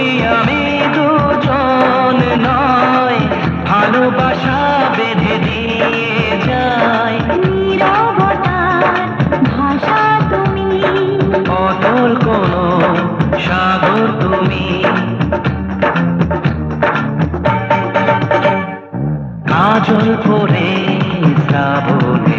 তুমি আমি দুজন নয়, ভালোবাসা বেঁধে দিয়ে যায়। নীরবতার ভাষা তুমি, অতল কোনো সাগর তুমি। কাজল পরে শ্রাবণ